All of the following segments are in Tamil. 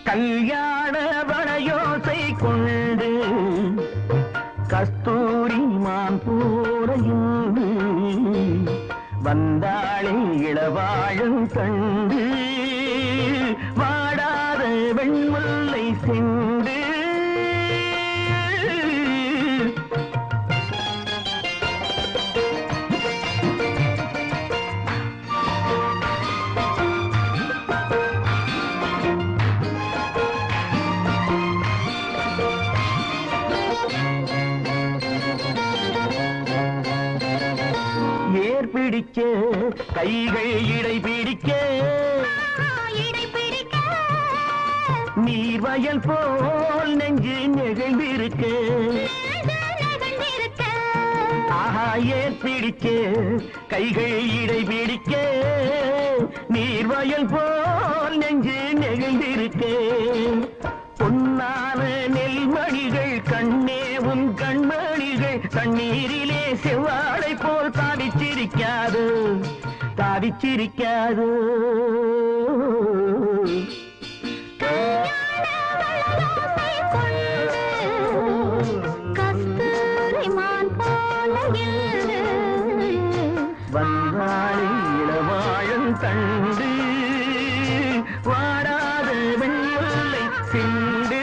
கல்யாண வளையோசை கொண்டு கஸ்தூரி மான் போரையும் வந்தாளே இளவாழும் கண்டு வாடாத வெண்முல்லை சென்று பிடிக்க கைகள் இடை பிடிக்க நீர்வயல் போல் நெஞ்சு நெகிழ்ந்திருக்க ஆஹா ஏர் பிடிக்க கைகள் இடை பிடிக்க நீர்வயல் போல் நெஞ்சு நெகிழ்ந்திருக்க பொன்னான நெல்மணிகள் கண்ணேவும் கண்மணிகள் தண்ணீரிலே செவ்வாழை போல் தாவிச்சிரிக்காது தாவிச்சிரிக்காது வந்தாளி இளவாழம் தண்டு வாடாத வெண்முல்லை சிண்டு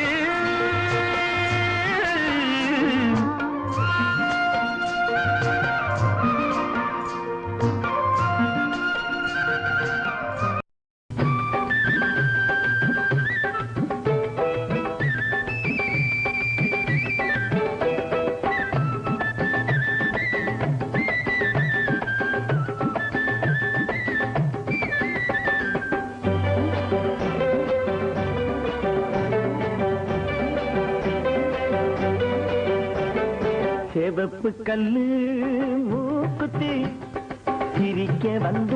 செவப்பு கல்லு மூக்குத்தி சிரிக்க வந்த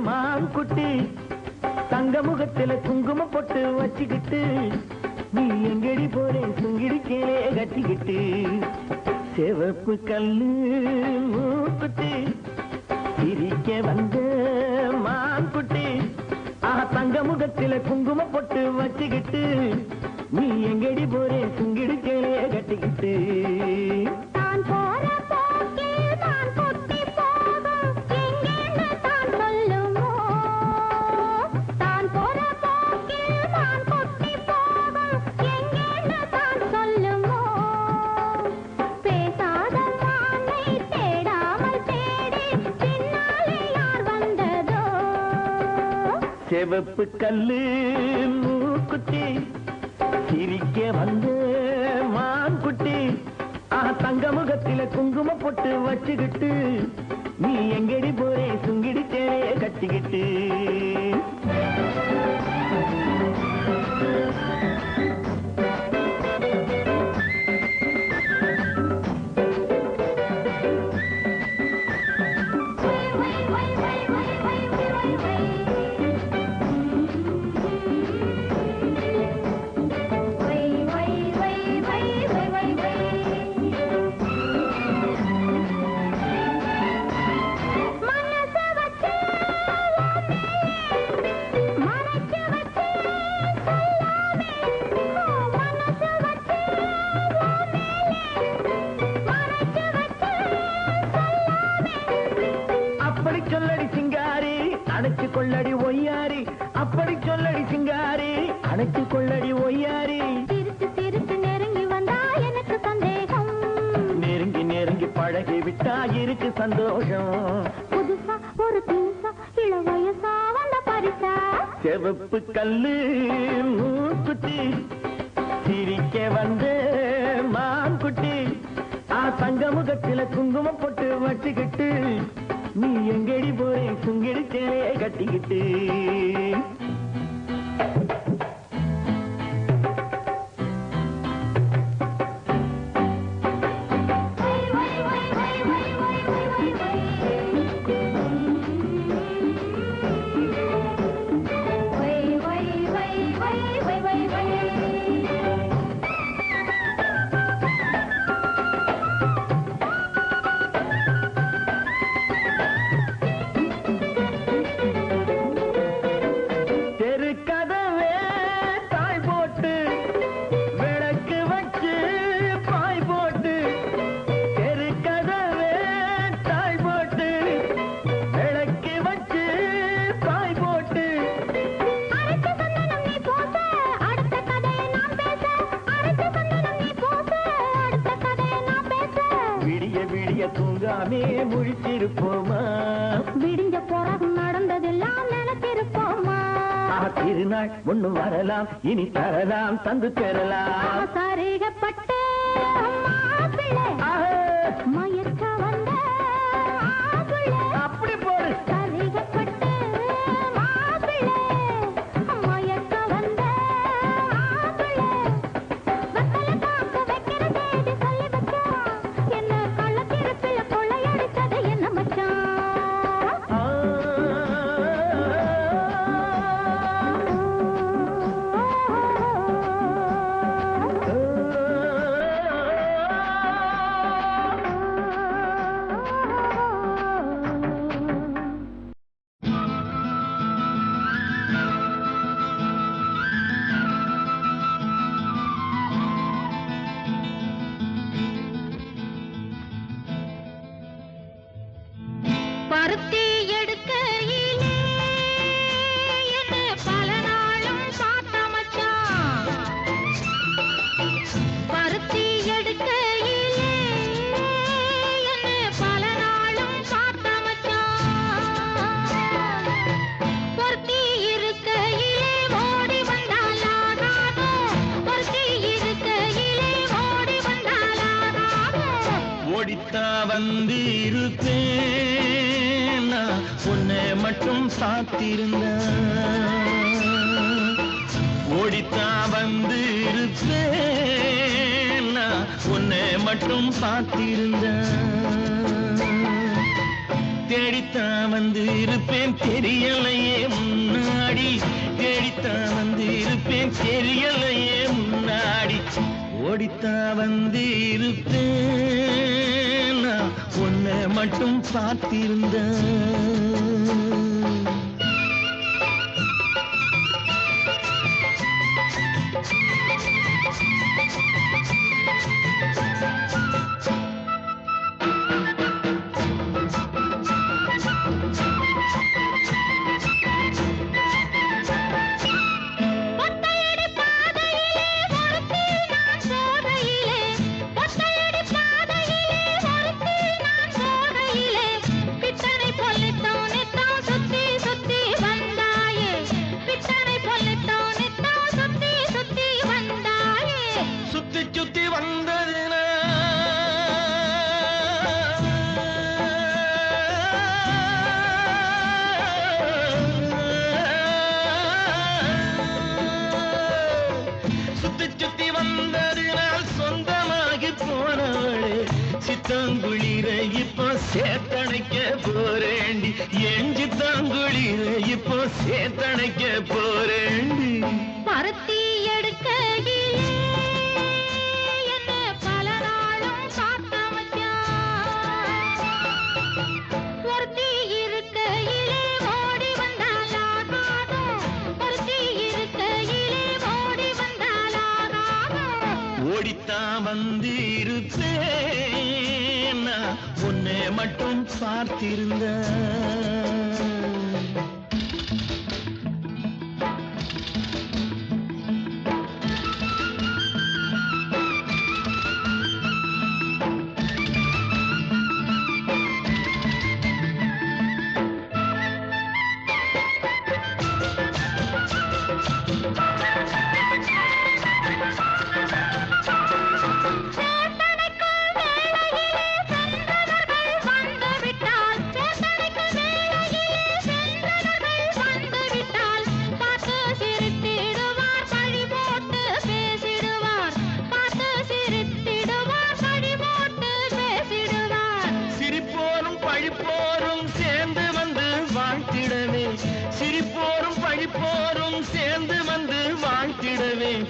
மான்குட்டி தங்க முகத்துல குங்குமம் போட்டு வச்சுக்கிட்டு நீ எங்கடி போறே சுங்கிடி கேளே கட்டிக்கிட்டு செவப்பு கல்லு மூக்குத்தி சிரிக்க வந்த மான்குட்டி தங்க முகத்துல குங்குமம் போட்டு வச்சுக்கிட்டு நீ எங்கடி போறே சுங்கிடி கேளே கட்டிக்கிட்டு செவப்பு கல்லு மூக்குத்தி சிரிக்க வந்து மான்குட்டி தங்க முகத்தில குங்குமம் போட்டு வச்சுக்கிட்டு நீ எங்கடி போறே சுங்கிடி தேவைய கட்டிக்கிட்டு கொள்ளடி ஒய்யாரி அப்படி சொல்லடி சிங்காரி அணைத்து கொள்ளடி ஒய்யாரி சிரித்து சிரித்து நெருங்கி வந்தா எனக்கு சந்தேகம் நெருங்கி நெருங்கி பழகி விட்டா இருக்கு சந்தோஷம் புதுசா ஒரு தினுசா இள வயசா வந்த பரிசா செவப்பு கல்லு மூக்குத்தி சிரிக்க வந்து மான்குட்டி தங்க முகத்தில குங்குமம் போட்டு வச்சுக்கிட்டு நீ எங்கடி போய் சுங்கிடி சேலையை கட்டிக்கிட்டு தூங்காமே முழித்திருப்போமா விடிஞ்ச பிறகு நடந்ததெல்லாம் நினைத்திருப்போமா திருநாள் ஒண்ணு வரலாம் இனி தரலாம் தந்து பெறலாம் சரிகப்பட்டு மயக்க வந்த அப்படி போடு சரிகப்பட்டு மயக்க வந்த வத்தல காக்க வைக்கிற தேதி சொல்லி வச்சா என்ன கள்ளத்திருப்பில கொள்ளையடிச்சது என்ன மச்சான் பருத்தி எடுக்கையிலே என்ன பல நாளும் பார்த்த மச்சான் பருத்தி எடுக்கையிலே என்ன பல நாளும் பார்த்த மச்சான் பொருத்தி இருக்கையிலே ஓடி வந்தாலாகாதோ பொருத்தி இருக்கையிலே ஓடி வந்தாலாகாதோ ஓடித்தா வந்து இருப்பேன் உன்னை மட்டும் சாத்திருந்த ஓடித்தா வந்து இருப்பேன் உன்னை மட்டும் சாத்திருந்த தேடித்தா வந்து இருப்பேன் தெரியலையே முன்னாடி தேடித்தா வந்து இருப்பேன் தெரியலையே முன்னாடி ஓடித்தா வந்து இருப்பேன் உன்னை மட்டும் பார்த்திருந்த சித்தாங்குளிர இப்போ சேத்தணைக்க போறேண்டி எஞ்சி தாங்குளிர இப்போ சேத்தணைக்க போறேண்டி பருத்தி எடுக்கையிலே என்ன பல நாளும் பார்த்த மச்சான் பொருத்தி இருக்கையிலே ஓடி வந்தாலாகாதோ பொருத்தி இருக்கையிலே ஓடி வந்தாலாகாதோ ஓடித்தா வந்து இருப்பேன் உன்னை மட்டும் பார்த்திருந்த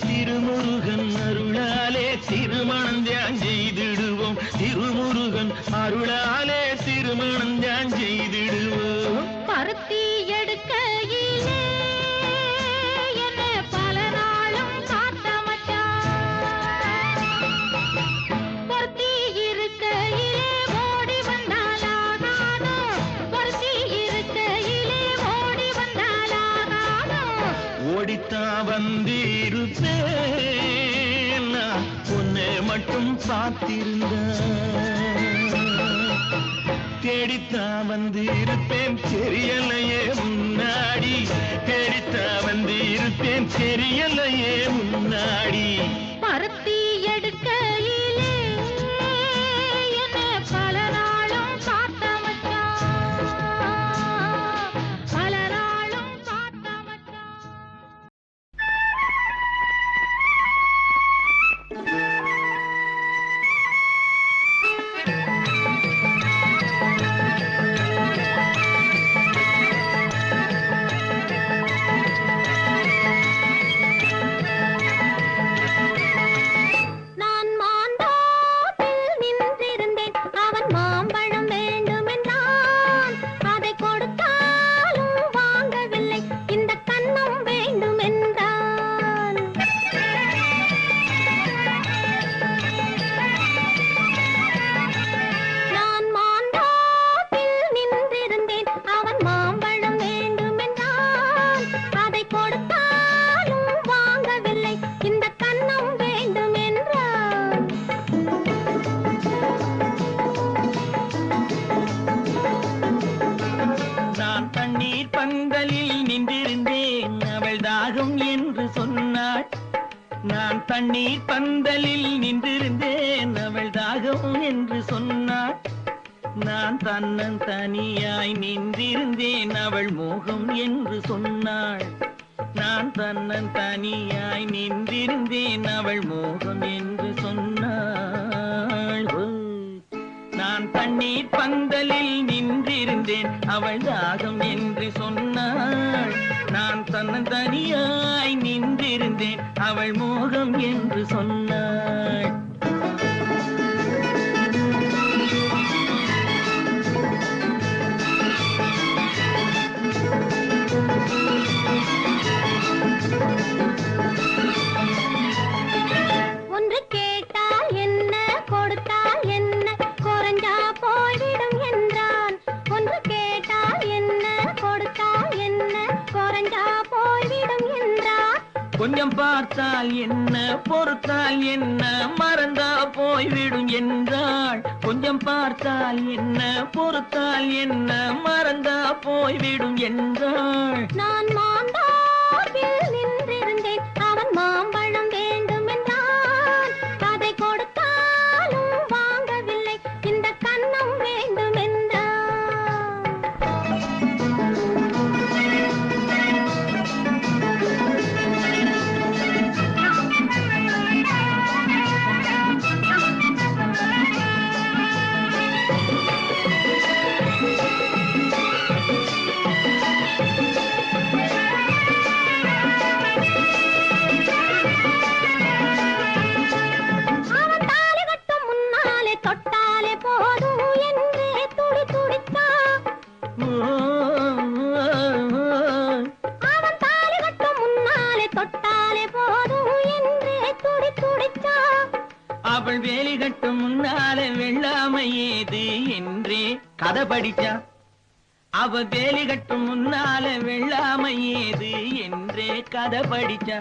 திருமுருகன் அருளாலே திருமணம் தான் செய்திடுவோம் திருமுருகன் அருளாலே திருமணம் தான் செய்திடுவோம் பருத்தி எடுக்கையிலே என்ன பல நாளும் காத்த மச்சான் பொருத்தி இருக்கையிலே ஓடி வந்தாலாகாதோ பொருத்தி இருக்கையிலே ஓடி வந்தாலாகாதோ ஓடித்தான் வந்திருப்பேன் நான் உன்னை மட்டும் பார்த்திருந்தேன் தேடித்தான் வந்திருப்பேன் தெரியலையே முன்னாடி தேடித்தான் வந்திருப்பேன் தெரியலையே முன்னாடி பருத்தி எடுக்கையிலே என்ன பல நாளும் காத்த மச்சான் பல நாளும் காத்த மச்சான் நான் மாந்தோப்பில் நின்றிருந்தேன் அவன் மாம்பழம் வேண்டுமென்றான் அதை கொடுத்தாலும் வாங்கவில்லை இந்த கன்னம் வேண்டுமென்றான் நான் மாந்தோப்பில் நின்றிருந்தேன் அவன் மாம்பழம் வேண்டுமென்றான் அதை கொடுத்தாலும் வாங்கவில்லை இந்த கன்னம் வேண்டுமென்றான் நான் தண்ணீர் பந்தலில் நின்றிருந்தேன் அவள் தாகம் என்று சொன்னாள் நான் தண்ணீர் பந்தலில் நின்றிருந்தேன் அவள் தாகம் என்று சொன்னாள் நான் தன்னன் தனியாய் நின்றிருந்தேன் அவள் மோகம் என்று சொன்னாள் நான் தன்னன் தனியாய் நின்றிருந்தேன் அவள் மோகம் என்று சொன்னாள் நான் தண்ணீர் பந்தலில் நின்றிருந்தேன் அவள் தாகம் என்று சொன்னாள் நான் தன்னன் தனியாய் நின்றிருந்தேன் அவள் மோகம் என்று சொன்னாள் ஒன்று கேட்டால் என்ன கொடுத்தால் என்ன குறைஞ்சா போய்விடும் என்றான் ஒன்று கேட்டால் என்ன கொடுத்தால் என்ன குறைஞ்சா போய்விடும் என்றான் கொஞ்சம் பார்த்தால் என்ன பொறுத்தால் என்ன மறந்தா போய்விடும் என்றாள் கொஞ்சம் பார்த்தால் என்ன பொறுத்தால் என்ன மறந்தா போய்விடும் என்றாள் நான் மாந்தோப்பில் நின்றிருந்தேன் அவன் மாம்பழம் வேண்டுமென்றான் அதை கொடுத்தாலும் வாங்கவில்லை இந்த கன்னம் வேண்டுமென்றான் அவன் தாலி கட்டும் முன்னாலே தொட்டாலே போதும் என்றே துடி துடித்தான் அவன் தாலி கட்டும் முன்னாலே தொட்டாலே போதும் என்றே துடி துடித்தான் அவள் வேலி கட்டும் முன்னால வெள்ளாமை ஏது என்றே கதை படிச்சா அவ வேலி கட்டும் முன்னால வெள்ளாமை ஏது என்றே கதை படிச்சா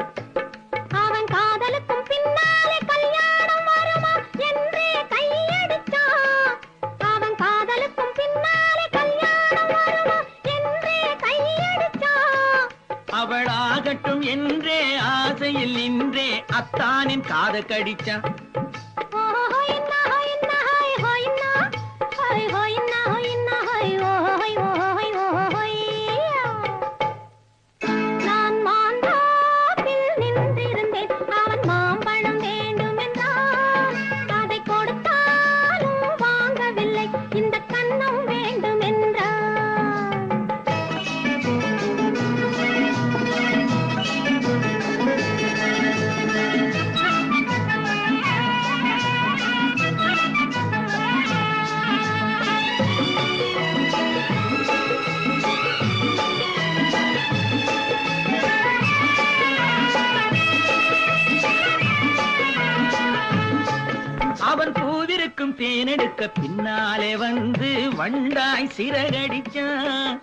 அவன் காதலுக்கும் பின்னாலே கல்யாணம் வருமா என்றே கையடித்தான் அவன் காதலுக்கும் பின்னாலே கல்யாணம் வருமா என்றே கையடித்தான் அவள் ஆகட்டும் என்றே ஆசையில் நின்றே அத்தானின் காத கடிச்சா நான் மாந்தோப்பில் நின்றிருந்தேன் அவன் மாம்பழம் வேண்டுமென்றான் அதை கொடுத்தாலும் வாங்கவில்லை இந்த கன்னம் வேண்டுமென்றான் பூவிருக்கும் தேனெடுக்க பின்னாலே வந்து வண்டாய் சிறகடிச்சான்.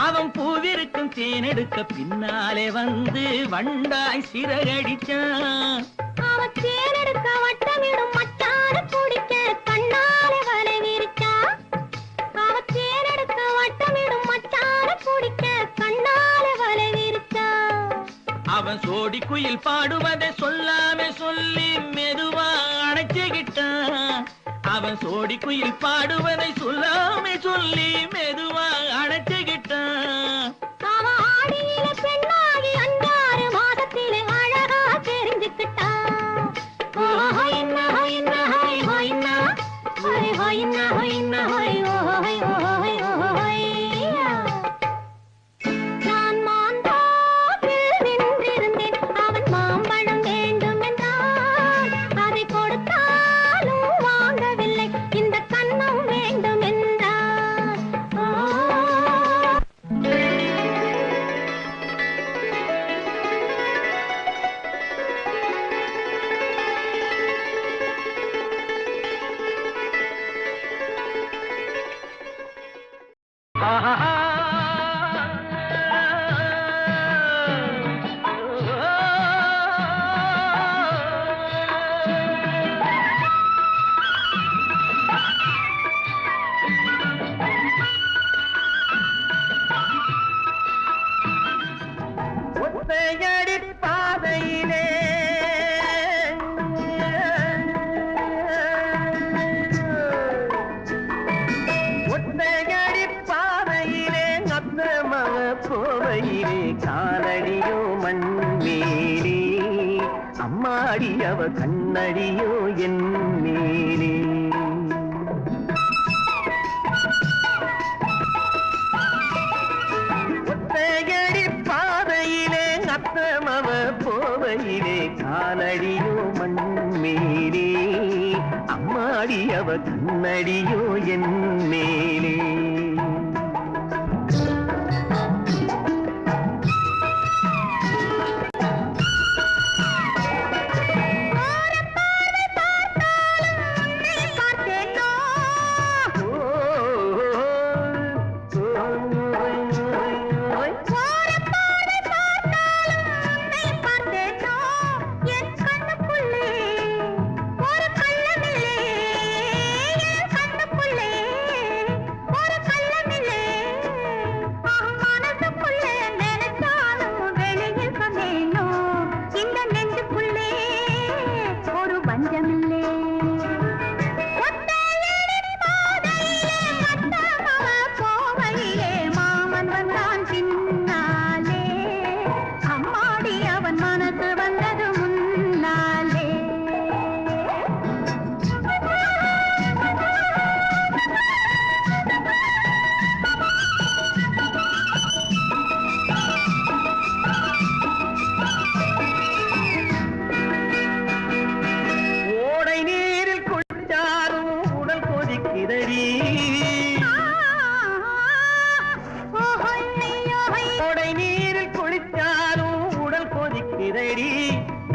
அவன் பூவிருக்கும் தேனெடுக்க பின்னாலே வந்து வண்டாய் சிறகடிச்சான். அவன் தேனெடுக்க வட்டமிடும் மச்சான குடிக்க கண்ணாலே வலை விரிச்சான். அவன் தேனெடுக்க வட்டமிடும் மச்சான குடிக்க கண்ணாலே வலை விரிச்சான். அவன் சோடி குயில் பாடுவதை சொல்லாம சொல்லி மெதுவா அணைச்சுக்கிட்டான். அவன் சோடி குயில் பாடுவதை சொல்லாம சொல்லி மெதுவா அணைச்சுக்கிட்டான். அவன் ஆடியில பெண்ணாகி 5 மாதத்திலே அழகா தெரிஞ்சுக்கிட்டான். ஹொய்னா ஹொய்னா ஹொய் ஹொய்னா ஹொய் ஹொய்னா ஹொய்னா ஹொய் ஹொய் ஹொய் ஹொய்யா. நான் மாந்தோப்பில் நின்றிருந்தேன். அவன் மாம்பழம் வேண்டும் என்றான். அதை கொடுத்தாலும் வாங்கவில்லை. இந்த கன்னம் வேண்டும் என்றான். ஒத்தையடி பாதையிலே ஒத்தையடி பாதையிலே அத்தமக போவையிலே காலடியோ மண்மேலே அம்மாடி அவ கண்ணடியோ என் மேலே. ஒத்தையடி பாதையிலே அத்தமவ போவையிலே காலடியோ மண்மேலே அம்மாடி அவ கண்ணடியோ என் மேலே.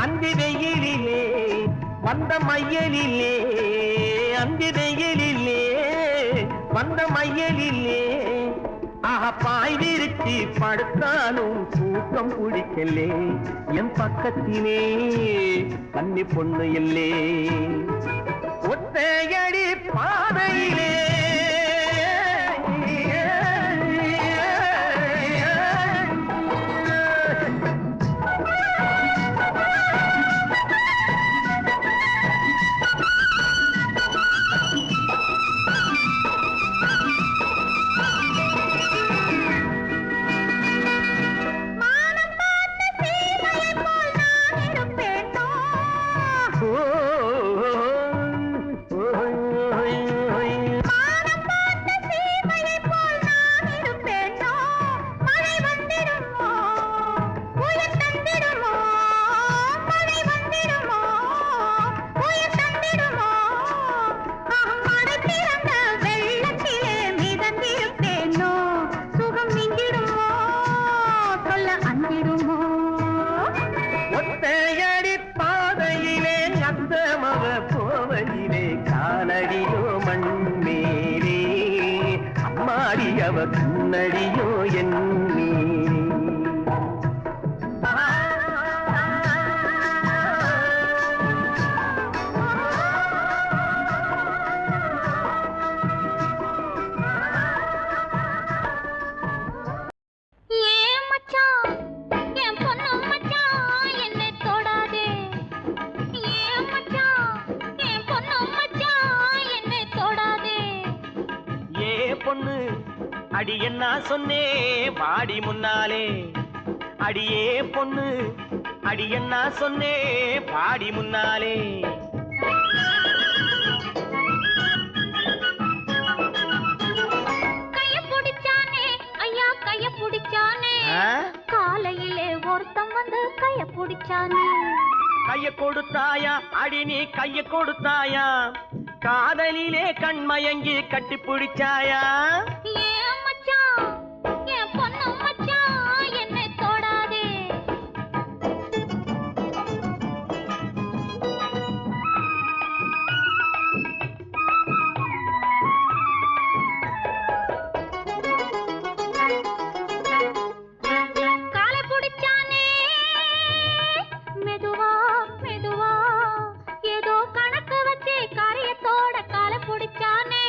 அந்தி வெயிலிலே வந்த மையலிலே அந்தி வெயிலிலே வந்த மையலிலே பாய் விரிச்சி படுத்தாலும் தூக்கம் பிடிக்கலே என் பக்கத்திலே கன்னி பொண்ணு இல்லே ஒத்தையடி பாதையிலே அடி என்ன சொன்னே வாடி முன்னாலே அடியே பொண்ணு அடி என்ன சொன்னே பாடி முன்னாலே கைய பிடிச்சானே ஐயா கைய பிடிச்சானே காலையிலே ஒருத்தம் வந்து கைய பிடிச்சானே கைய கொடுத்தாயா அடி நீ கைய கொடுத்தாயா காதலிலே கண்மயங்கி கட்டி பிடிச்சாயா ஏன் மச்சான் என் பொண்ணு மச்சான் என்னை தொடாதே காலை பிடிச்சானே மெதுவா மெதுவா ஏதோ கணக்கு வச்சு காரியத்தோட காலை பிடிச்சானே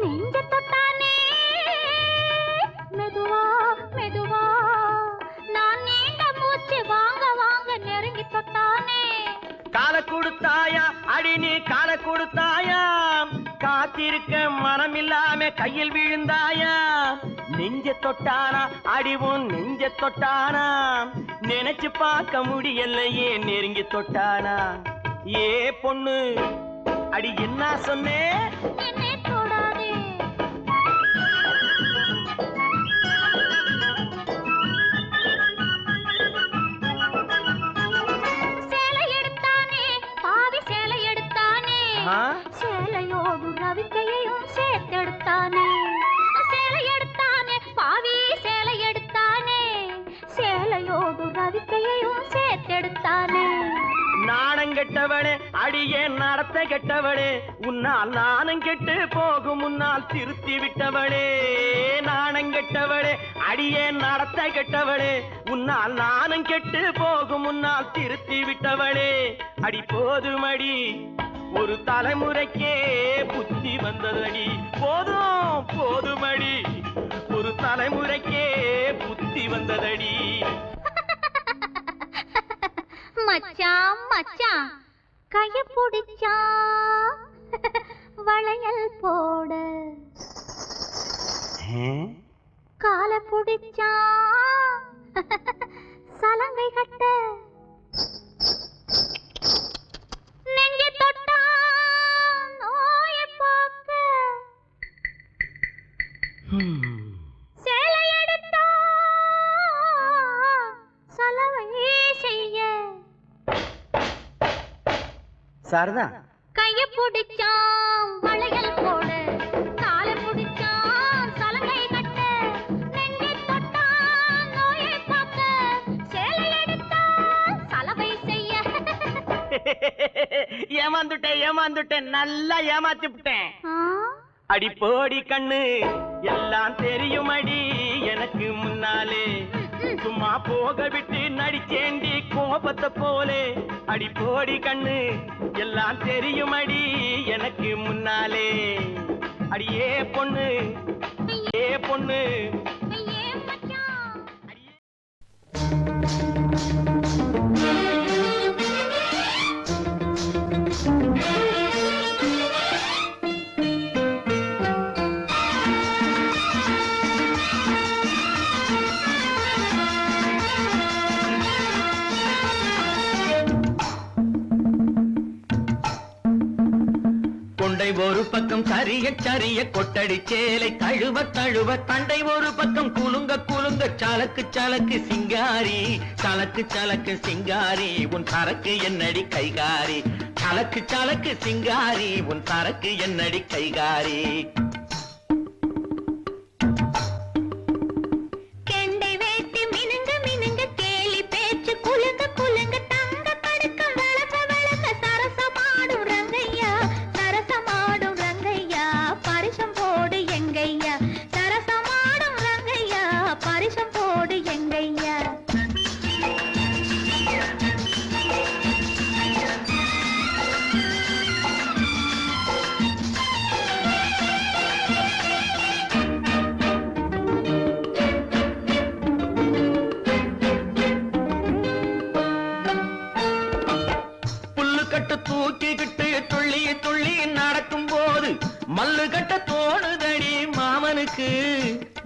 நெஞ்ச தொட்டானே மெதுவா மெதுவா நான் நீண்ட மூச்சு வாங்க வாங்க நெருங்கி தொட்டானே கால கொடுத்தாயா அடி நீ கால கொடுத்தாயா காத்திருக்க மனம் இல்லாம கையில் விழுந்தாயா நெஞ்ச தொட்டானா அடிவும் நெஞ்ச தொட்டானா நினைச்சு பார்க்க முடியலையே நெருங்கி தொட்டானா ஏ பொண்ணு அடி என்ன சொன்னே என்னை தொடாதே சேலை எடுத்தானே பாவி சேலை எடுத்தானே சேலையோடு ரவிக்கையையும் சேர்த்தெடுத்தானே சேலை எடுத்தானே பாவி சேலை எடுத்தானே சேலையோடு ரவிக்கையையும் சேர்த்தெடுத்தானே நாணம் கெட்டவளே அடியே நடத்த கெட்டவளே உன்னால் நாணம் கெட்டு போகும் முன்னால் திருத்தி விட்டவளே நாணம் கெட்டவளே அடியே நடத்த கெட்டவளே உன்னால் நாணம் கெட்டு போகும் முன்னால் திருத்தி விட்டவளே அடி போதுமடி ஒரு தலைமுறைக்கே புத்தி வந்ததடி போதும் போதுமடி ஒரு தலைமுறைக்கே புத்தி வந்ததடி மச்சான் மச்சான் கைய பிடிச்சா வளையல் போட காலை பிடிச்சா சலங்கை கட்ட நெஞ்சை தொட்டா நோயை பார்க்க சேலை எடுத்தா சலவை செய்ய சாரதா கைய பிடிச்சான் வளையல் போட காலை பிடிச்சான் சலங்கை கட்ட நெஞ்சை தொட்டான் நோயை பார்க்க சேலை எடுத்தான் சலவை செய்ய ஏமாந்துட்டேன் நல்லா ஏமாத்தி விட்டேன் அடி போடி கண்ணு எல்லாம் தெரியும் அடி எனக்கு முன்னாலே சும்மா போக விட்டு நடிச்சேண்டி கோபத்தை போலே அடி போடி கண்ணு எல்லாம் தெரியும் அடி எனக்கு முன்னாலே அடி ஏ பொண்ணு ஏ பொண்ணு ஏன் மச்சான் கொண்டை ஒரு பக்கம் சரிய சரிய கொட்டடி சேலை தழுவ தழுவ தண்டை ஒரு பக்கம் குலுங்க குலுங்க சலக்கு சலக்கு சிங்காரி சலக்கு சலக்கு சிங்காரி உன் சரக்கு என்னடி கைகாரி சலக்கு சலக்கு சிங்காரி உன் சரக்கு என்னடி கைகாரி கெண்டை வேட்டி மினுங்க மினுங்க கேலி பேச்சு குலுங்க குலுங்க தங்க படுக்கம் வளர்க்க வளர்க்க சரசமாடும் ரங்கையா சரசமாடும் ரங்கையா பரிசம் போடு எங்கையா சரசமாடும் ரங்கையா பரிசம் போடு எங்கையா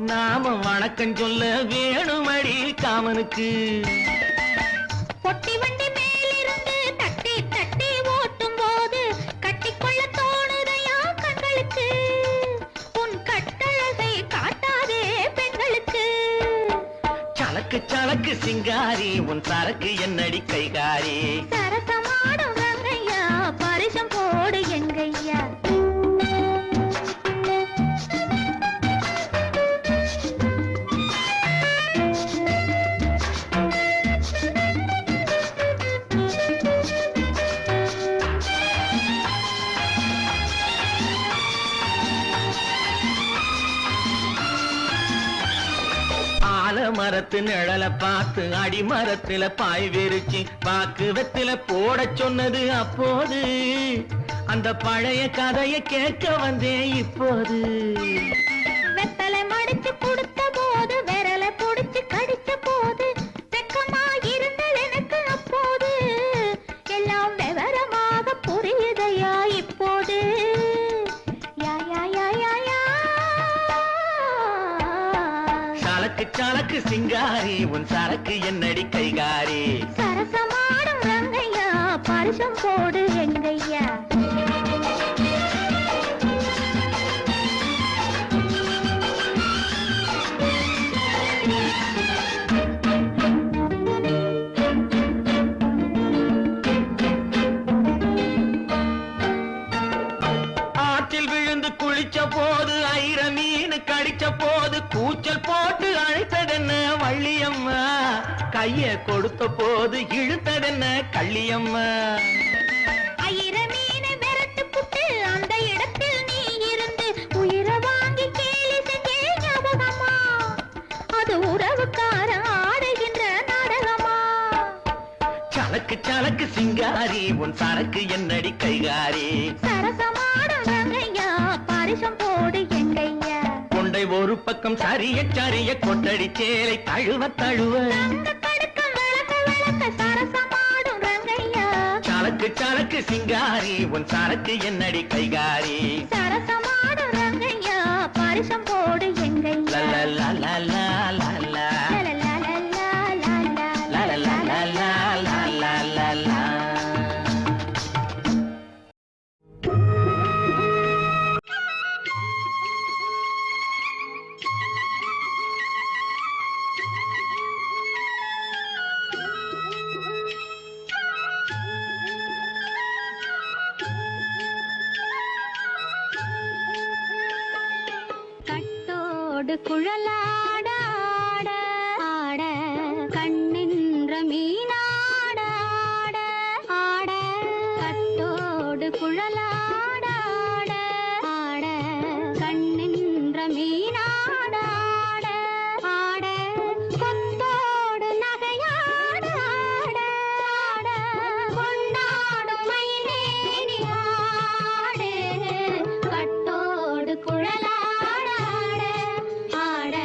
நாம வணக்கம் சொல்ல வேணுமடி காமனுக்கு. பொட்டி வண்டி மேலிருந்து தட்டி தட்டி ஓட்டும் போது கட்டிக்கொள்ள தோணுதையா கண்களுக்கு. உன் கட்டழகை காட்டாதே பெண்களுக்கு. சலக்கு சலக்கு சிங்காரி உன் சரக்கு என்னடி கைகாரி. சரசமாடும் ரங்கையா பரிசம் போடு எங்கையா. மரத்து நிழல பார்த்து அடிமரத்துல பாய் விரிச்சு பாக்கு வெத்தில போட சொன்னது அப்போது. அந்த பழைய கதையை கேட்க வந்தேன் இப்போது. வெத்தலை மடிச்சு கொடுத்த போது விரலை புடிச்சு கடிச்ச போது வெக்கமா இருந்தது எனக்கு அப்போது. எல்லாம் விவரமாக புரியுதையா இப்போது. யா யா யா யா யா. சலக்கு சலக்கு சிங்காரி உன் சரக்கு என்னடி கைகாரி. சரசமாடும் ரங்கையா பரிசம் போடு எங்கையா. ஆற்றில் விழுந்து குளிச்ச போது ஐர மீன் கடிச்ச போது கூச்சல் போட்டு அழைத்ததென்ன வள்ளியம்மா. கைய கொடுத்த போது இழுத்ததென்ன கள்ளியம்மா. ஐர மீனை விரட்டு புட்டு அந்த இடத்தில் நீ இருந்து உயிரை வாங்கி கேலி செஞ்சே ஞாபகமா. அது உறவுக்கார ஆடுகின்ற நாடகமா. சலக்கு சலக்கு சிங்காரி உன் சரக்கு என்னடி கைகாரி. சரசமாடும் ரங்கையா பரிசம் போடு எங்கையா. கொண்டை ஒரு பக்கம் சரிய சரிய கொட்டடி சேலை தழுவ தழுவ தங்க கடுக்கம் விளக்க விளக்க சரசமாடும் ரங்கையா. சலக்கு சலக்கு சிங்காரி உன் சரக்கு என்னடி கைகாரி. சரசமாடும் ரங்கையா பரிசம் போடு எங்கையா. லலலலலலலலா. லலலலலலலலா. லலலலலலலலா. கட்டோடு குழலாட ஆட ஆட கண்ணின்ற மீனாட ஆட ஆட. கட்டோடு குழலாட ஆட ஆட கண்ணின்ற மீனாட ஆட ஆட. கொத்தோடு நகையாட ஆட ஆட கொண்டாடும் மயிலேறி ஆடு. கட்டோடு குழலாட ஆட ஆட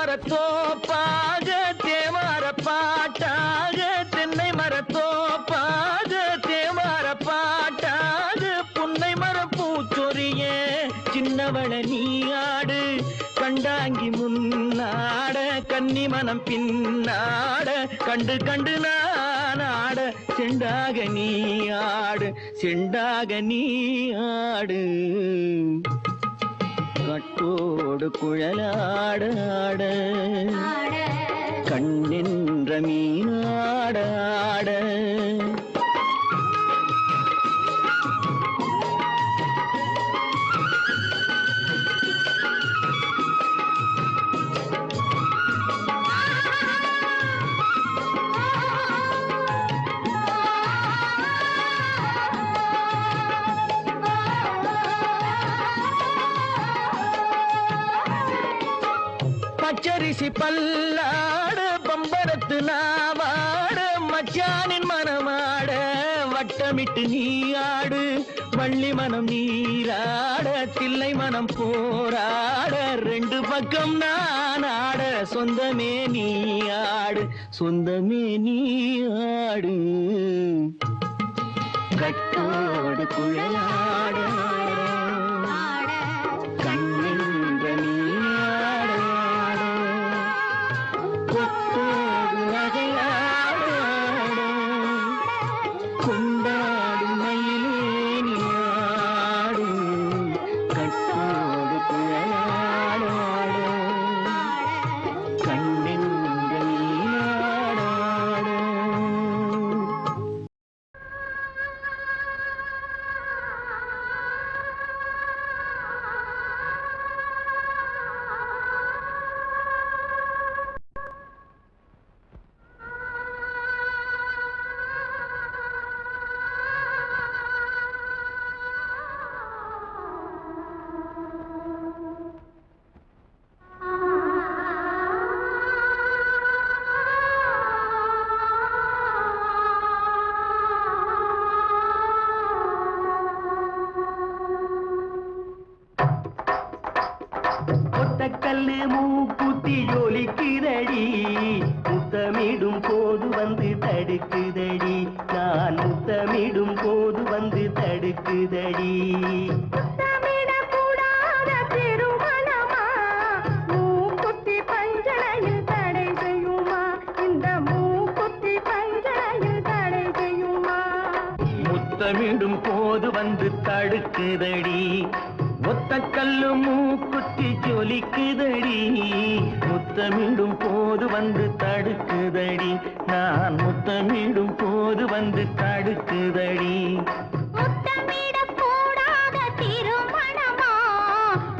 மரத்தோப்பாக தேவார பாட்டாக தென்னை மரத்தோப்பாக தேவார பாட்டாக புன்னை மரம் பூச்சொரிய சின்னவள நீயாடு கண்டாங்கி முன்னாட கன்னி மனம் பின்னாட கண்டு கண்டு நானாட செண்டாக நீயாடு செண்டாக நீயாடு கட்டோடு குழலாடாட கண்ணென்ற மீனாடாட பச்சரிசி பல்லாட பம்பரத்து நாவாட மச்சானின் மனமாட வட்டமிட்டு நீயாடு வள்ளி மனம் நீராட தில்லை மனம் போராட ரெண்டு பக்கம் நானாட சொந்தமே நீயாடு சொந்தமே நீயாடு கட்டோடு குழலாட கண்ணென்ற நீயாட கொத்தோடு வகையாட கொண்டாடும் மயிலேனியாடு கட்டோடு குழலாட கண்ணென்ற நீயாட ஒத்தக்கல்லு மூக்குத்தி ஜொலிக்குதடி முத்தமிடும் போது வந்து தடுக்குதடி நான் முத்தமிடும் போது வந்து தடுக்குதடி முத்தமிடக்கூடாத திருமணமா மூக்குத்தி பஞ்சனையில் தடை செய்யுமா இந்த மூக்குத்தி பஞ்சனையில் தடை செய்யுமா முத்தமிடும் போது வந்து தடுக்குதடி ஒத்த கல்லு மூக்குத்தி ஜொலிக்குதடி முத்தமிடும் போது வந்து தடுக்குதடி நான் முத்தமிடும் போது வந்து தடுக்குதடி முத்தமிடக்கூடாத திருமணமா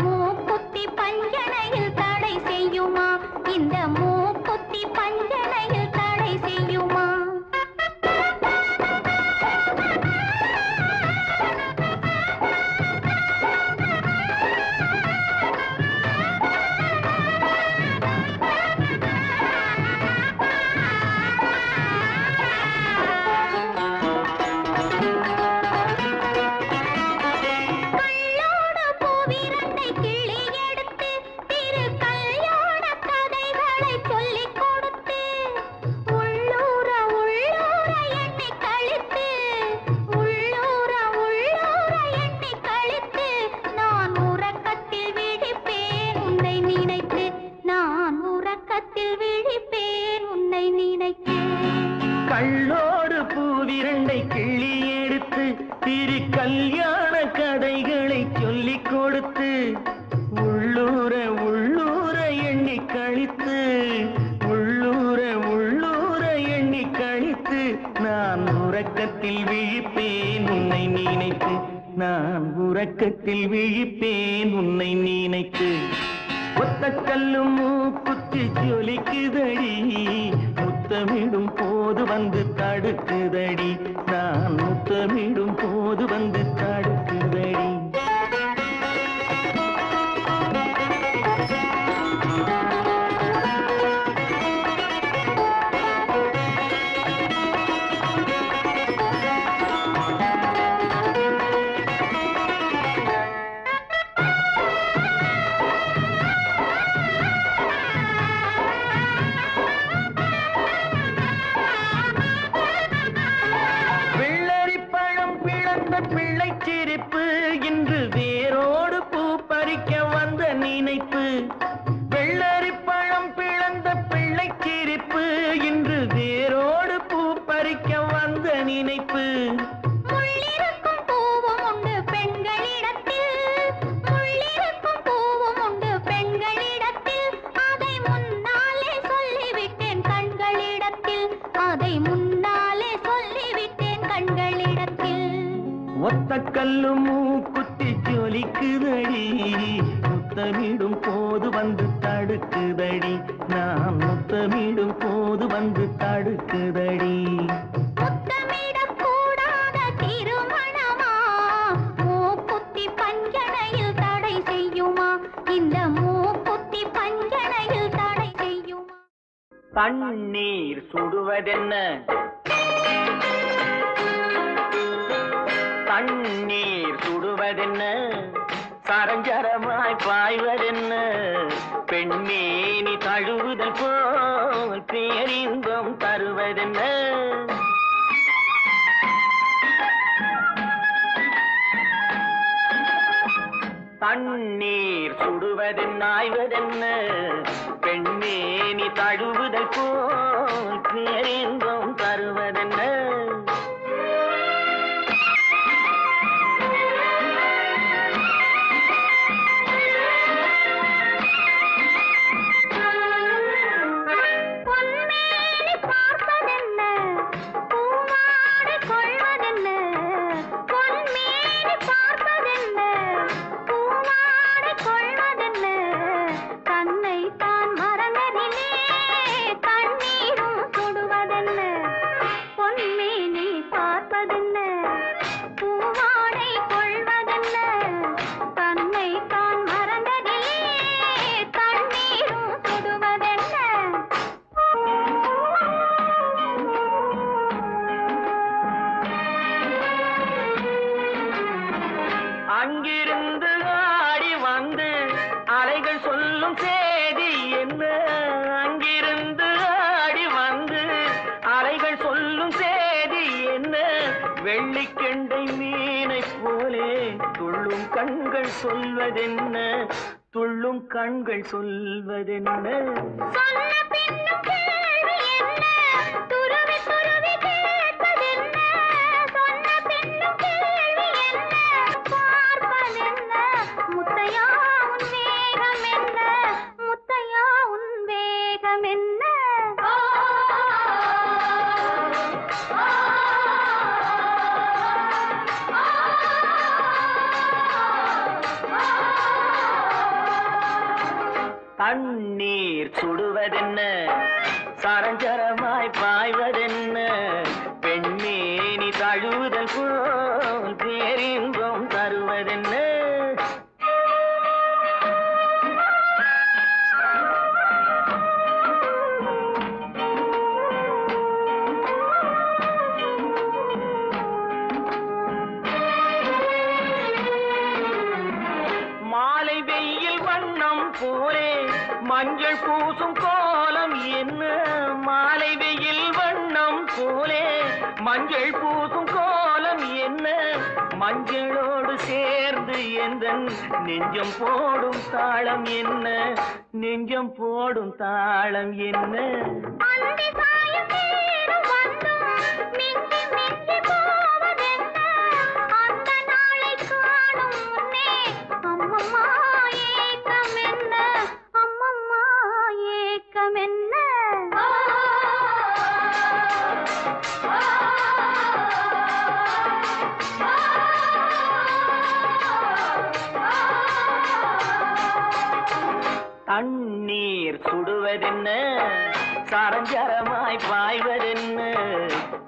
மூக்குத்தி பஞ்சனையில் தடை செய்யுமா இந்த மூக்குத்தி பஞ்சனையில் தடை செய்யுமா கள்ளோடு பூவிரண்டை கிள்ளி எடுத்து திரு கல்யாண கதைகளை சொல்லிக் கொடுத்து உள்ளூர உள்ளூர எண்ணி கழித்து உள்ளூர உள்ளூர எண்ணி கழித்து நான் உறக்கத்தில் விழிப்பேன் உன்னை நினைத்து நான் உறக்கத்தில் விழிப்பேன் உன்னை நினைத்து ஒத்த கல்லு மூக்குத்தி ஜொலிக்குதடி முத்தமிடும் போது வந்து தடுக்குதடி நான் முத்தமிடும் போது வந்து தடுக்குதடி வந்த நினைப்பு வெள்ளரி பழம் பிளந்த பிள்ளை சிரிப்பு இன்று வேரோடு பூ பறிக்க வந்த நினைப்பு முள்ளிருக்கும் பூவும் உண்டு பெண்களிடத்தில் முள்ளிருக்கும் பூவும் உண்டு பெண்களிடத்தில் அதை முன்னாலே சொல்லிவிட்டேன் கண்களிடத்தில் அதை முன்னாலே சொல்லிவிட்டேன் கண்களிடத்தில் ஒத்த கல்லு மூக்குத்தி ஜொலிக்குதடி முத்தமிடும் போது வந்து தடுக்குதடி நான் முத்தமிடும் போது வந்து தடுக்குதடி முத்தமிடக்கூடாத திருமணமா மூக்குத்தி பஞ்சனையில் தடை செய்யுமா இந்த மூக்குத்தி பஞ்சனையில் தடை செய்யுமா தண்ணீர் சுடுவதென்ன தண்ணீர் சுடுவதென்ன சரஞ்சரமாய் பாய்வதென்ன பெண்ணே நீ தழுவுதல் போல் பேரின்பம் தருவதென்ன தண்ணீர் சுடுவதென்ன ஆய்வதென்ன பெண்ணே நீ தழுவுதல் போல் பேரின்பம் தருவதென்ன அங்கிருந்து ஆடி வந்து அலைகள் சொல்லும் செய்தி என்ன அங்கிருந்து ஆடி வந்து அலைகள் சொல்லும் செய்தி என்ன வெள்ளிக்கெண்டை மீனை போலே துள்ளும் கண்கள் சொல்வதென்ன துள்ளும் கண்கள் சொல்வதென்ன சொன்ன பின்னும் கேள்வி என்ன துருவி துருவி கேட்பதென்ன சொன்ன பின்னும் கேள்வி என்ன பார்ப்பதென்ன முத்தையா உன் வேகம் என்ன முத்தையா உன் வேகம் என்ன தண்ணீர் சுடுவதென்ன சரஞ்சரமாய் பாய்வதென்ன பெண்ணே நீ தழுவுதல் போல் பேரின்பம் தருவதென்ன மாலை வெயில் வண்ணம் போலே மஞ்சள் பூசும் கோலம் என்ன மாலை வெயில் வண்ணம் போலே மஞ்சள் பூசும் கோலம் என்ன மஞ்சளோடு சேர்ந்து எந்தன் நெஞ்சம் போடும் தாளம் என்ன நெஞ்சம் போடும் தாளம் என்ன அந்தி சாயும் நேரம் வந்தும் மிஞ்சி மிஞ்சி போவதென்ன அந்த நாளை காணும் முன்னே அம்மம்மா ஏக்கம் என்ன அம்மம்மா ஏக்கம் என்ன தண்ணீர் சுடுவதென்ன சரஞ்சரமாய் பாய்வதென்ன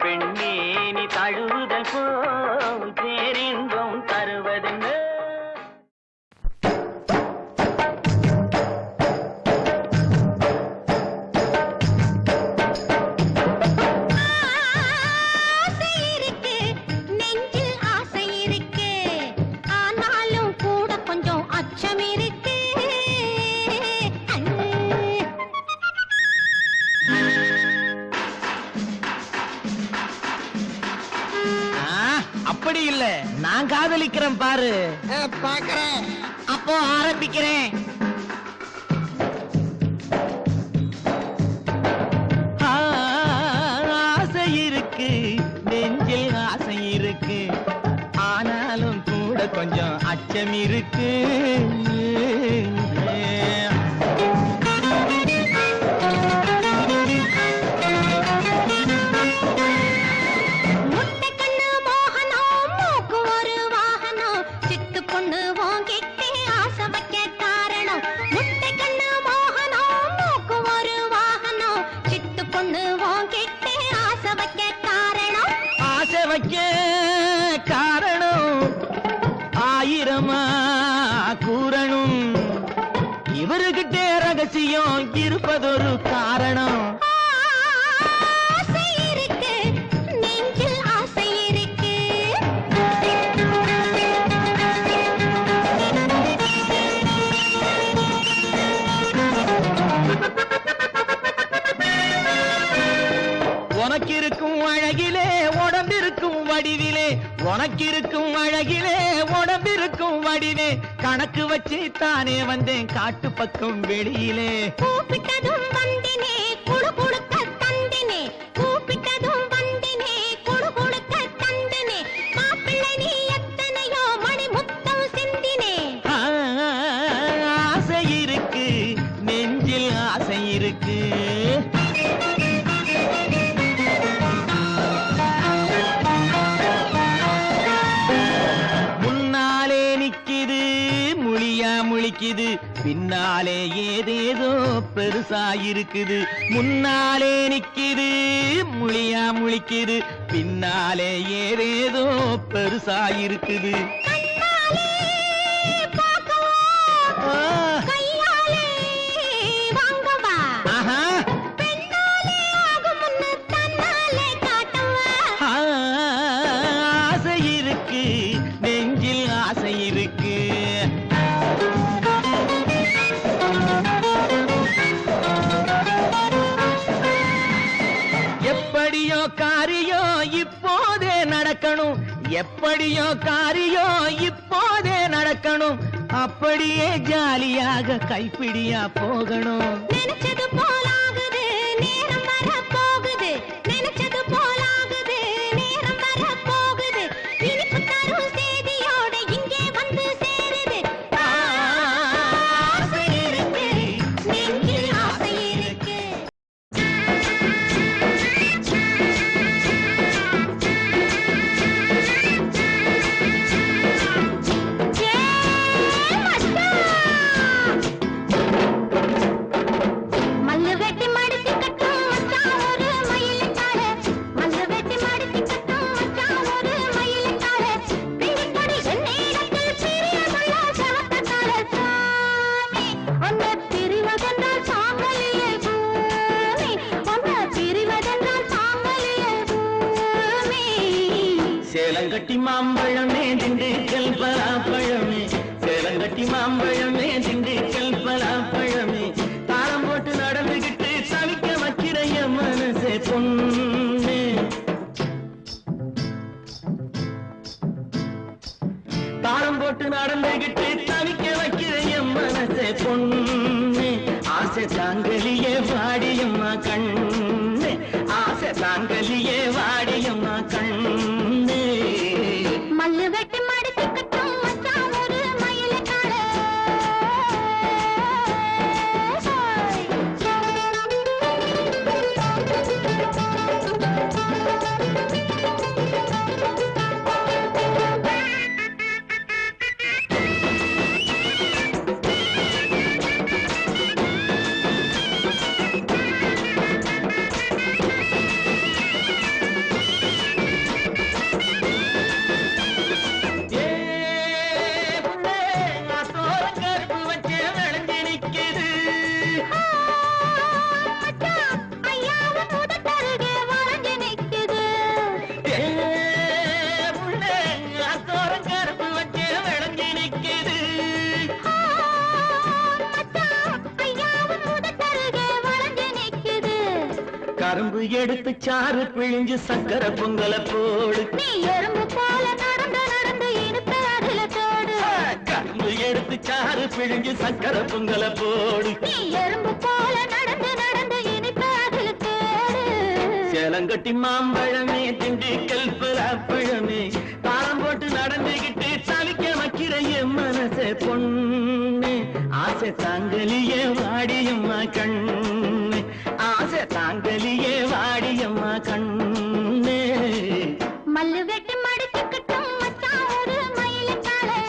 பெண்ணே நீ தழுவுதல் போல் பேரின்பம் தருவதென்ன ஆசை இருக்கு நெஞ்சில் ஆசை இருக்கு ஆனாலும் கூட கொஞ்சம் அச்சம் இருக்கு அப்படி இல்ல நான் காதலிக்கிறேன் பாரு பாக்குறேன். அப்போ ஆரம்பிக்கிறேன். ஆசை இருக்கு, நெஞ்சில் ஆசை இருக்கு, ஆனாலும் கூட கொஞ்சம் அச்சம் இருக்கு. காரணம் ஆயிரமா கூறணும், இவருகிட்டே ரகசியம் இருப்பதொரு காரணம். உனக்கிருக்கும் அழகிலே உடம்பிருக்கும் வடிவிலே, உனக்கிருக்கும் அழகிலே உடம்பிருக்கும் வடிவே, கணக்கு வச்சு தானே வந்தேன் காட்டு பக்கம் வெளியிலே. கூப்பிட்டதும் வந்தினே குடு குடுக்க தந்தினே, கூப்பிட்டதும் வந்தினே குடு குடுக்க தந்தினே, மாப்பிள்ளை நீ எத்தனையோ மணி முத்தம் சிந்தினே. ஆசை இருக்கு, நெஞ்சில் ஆசை இருக்கு. முழிக்குது, பின்னாலே ஏதேதோ பெருசாயிருக்குது. முன்னாலே நிக்குது, முழியா முழிக்குது, பின்னாலே ஏதேதோ பெருசாயிருக்குது. ஆசை இருக்கு, நெஞ்சில் ஆசை இருக்கு. எப்படியோ காரியோ இப்போதே நடக்கணும், எப்படியோ காரியோ இப்போதே நடக்கணும், அப்படியே ஜாலியாக கைப்பிடியா போகணும். நினைச்சது போலாகுது நேரம் வர போகுது, நினைச்சது போலாகுது நேரம் வர போகுது, இனிப்பு தரும் செய்தியோட இங்கே வந்து சேருது. ஆசை இருக்கு, நெஞ்சில் ஆசை இருக்கு. மல்லு வெட்டி மடிச்சு கட்டும் மச்சான் ஒரு மயிலுக்காக, மல்லு வெட்டி மடிச்சு கட்டும் மச்சான் ஒரு மயிலுக்காக, பிடிப்படி என்னிடத்தில் பிரியமுள்ள சவத்தக்கார சாமி, உன்னை பிரிவதென்றால் சாங்கலியே பூமி, உன்னை பிரிவதென்றால் சாங்கலியே பூமி. சேலங்கட்டி மாம்பழமே திண்டுக்கல் பலாப்பழமே, சேலங்கட்டி மாம்பழமே திண்டுக்கல் பலாப்பழமே, தாளம் போட்டு நடந்துகிட்டு தவிக்க வைக்கிற என் மனசே பொண்ணு. தாளம் போட்டு நடந்துகிட்டு தவிக்க வைக்கிற என் மனசே பொண்ணு. ஆசை தாங்கலியே வாடியம்மா கண்ணு, ஆசை தாங்கலியே வாடியம்மா கண்ணு. மல்லு வெட்டி மடிச்சு கட்டும் மச்சான் ஒரு மயிலுக்காக. ஏ புள்ளே, நான் தோரம் கருப்பு வச்சு விளைஞ்சு நிக்குது. மச்சான் ஐயாவும் முதட்டருகே வளைஞ்சு நிக்குது. ஏ புள்ளே, நான் தோரம் கருப்பு வச்சு விளைஞ்சு நிக்குது. மச்சான் ஐயாவும் முதட்டருகே வளைஞ்சு நிக்குது. கரும்பு எடுத்து சாறு பிழிஞ்சு சக்கரை பொங்கல போடு, நீ எறும்பு போல நடந்து நடந்து இனிப்பு அதுல தோடு. கரும்பு எடுத்து எடுத்து சாறு பிழிஞ்சு சக்கரை பொங்கல போடு. நீ எறும்பு போல நடந்து நடந்து இனிப்பு அதில் தேடு. சேலங்கட்டி மாம்பழமே திண்டுக்கல் பலாப்பழமே தாளம் போட்டு நடந்துகிட்டு தவிக்க வைக்கிற என் மனசே பொண்ணு. ஆசை தாங்கலியே வாடியம்மா கண்ணு, ஆசை தாங்கலியே வாடியம்மா கண்ணு. மல்லு வெட்டி மடிச்சுக்கிட்டும் மச்சான் ஒரு மயிலுக்காலே.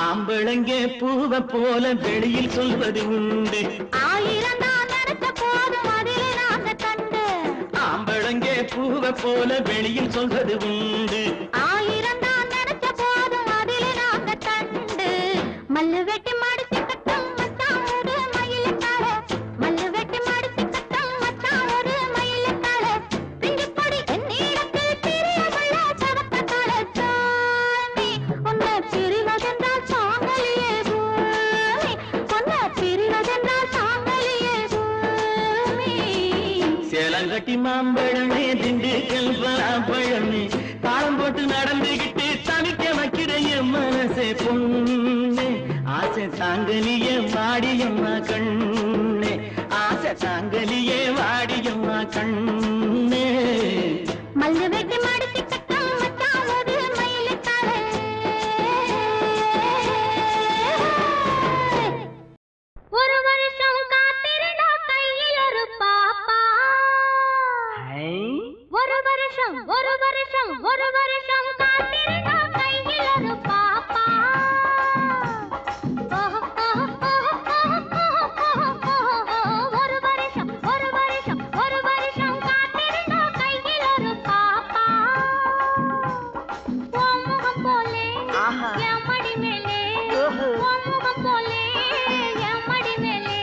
ஆம்பளங்கே பூவ போல வெளியில் சொல்வது உண்டு. ஆயிரம் தான் நினைச்ச போதும் அதிலே நாங்க கண்டு. ஆம்பளங்கே பூவ போல வெளியில் சொல்வது உண்டு. ஆயிரம் தான் நினைச்ச போதும் அதிலே நாங்க கண்டு. மல்லு வெட்டி மடிச்சுக்கிட்டும் மச்சான் ஒரு மயிலுக்காலே. மல்லு வெட்டி மடிச்சுக்கிட்டும் மச்சான் ஒரு மயிலுக்காலே. பிஞ்சு பொடி என்னிடத்தில் பிரியமுள்ள சவக்கத்தாலே சாமி. உன்னை பிரிவதென்றால் சாங்கலியே பூமி. உன்னை பிரிவதென்றால் சாங்கலியே பூமி. சேலங்கட்டி மாம்பழமே திண்டுக்கல் பலாப்பழமே தாளம் போட்டு நடந்துகிட்டு தவிக்க வைக்கிற என் மனசே பொண்ணு. ஆசை தாங்கலியே வாடியம்மா கண்ணு, ஆசை தாங்கலியே வாடியம்மா கண்ணு. மல்லு வெட்டி மடிச்சுக்கிட்டும் மச்சான் ஒரு மயிலுக்காலே. ஒரு வருஷம் காத்திருந்தா கையில் ஒரு பாப்பா. ஒரு வருஷம் ஒரு வருஷம் ஒரு வருஷம் காத்திருந்தா கையில் ஒரு பாப்பா. ஒரு வருஷம் ஒரு வருஷம் ஒரு வருஷம் காத்திருந்தா கையில் ஒரு பாப்பா. உன் முகம் போலே என் மடி மேலே, உன் முகம் போலே என் மடி மேலே.